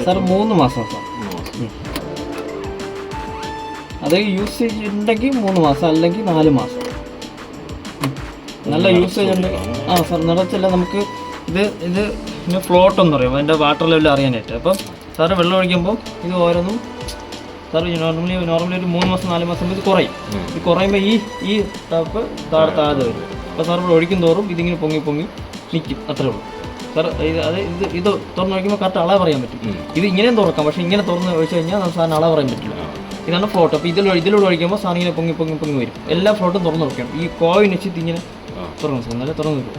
Sir 3 മാസം sir. അത് usage ഉണ്ടെങ്കിൽ 3 മാസം, അല്ലെങ്കിൽ 4 മാസം. നല്ല യൂസേജ് ഉണ്ടെങ്കിൽ സാർ നിറച്ചല്ല നമുക്ക് ഇത് ഫ്ലോട്ട് എന്ന് പറയും, അതിൻ്റെ വാട്ടർ ലെവൽ അറിയാനായിട്ട്. അപ്പം സാറ് വെള്ളം ഒഴിക്കുമ്പോൾ ഇത് ഓരോന്നും സാർ നോർമലി ഒരു 3 മാസം 4 മാസം ഇത് കുറയും. ഇത് കുറയുമ്പോൾ ഈ ടാപ്പ് താഴെ വരും. അപ്പോൾ സാർ ഇവിടെ ഒഴിക്കും തോറും ഇതിങ്ങനെ പൊങ്ങി നിൽക്കും, അത്രേ ഉള്ളൂ സാർ. ഇത് തുറന്ന് ഒഴിക്കുമ്പോൾ കറക്റ്റ് അളവ് പറയാൻ പറ്റും. ഇത് ഇങ്ങനെയും തുറക്കാം, പക്ഷേ ഇങ്ങനെ തുറന്ന് ഒഴിച്ച് കഴിഞ്ഞാൽ സാറിന് അളവ് പറയാൻ പറ്റില്ല. ഇതാണ് ഫ്ലോട്ട്. അപ്പോൾ ഇതിലൂടെ ഒഴിക്കുമ്പോൾ സാധനം ഇങ്ങനെ പൊങ്ങി വരും. എല്ലാ ഫ്ലോട്ടും തുറന്ന് നോക്കണം. ഈ കോയിൻ വെച്ച് ഇതിങ്ങനെ തുറന്നു സാർ, നല്ല തുറന്നു വരും.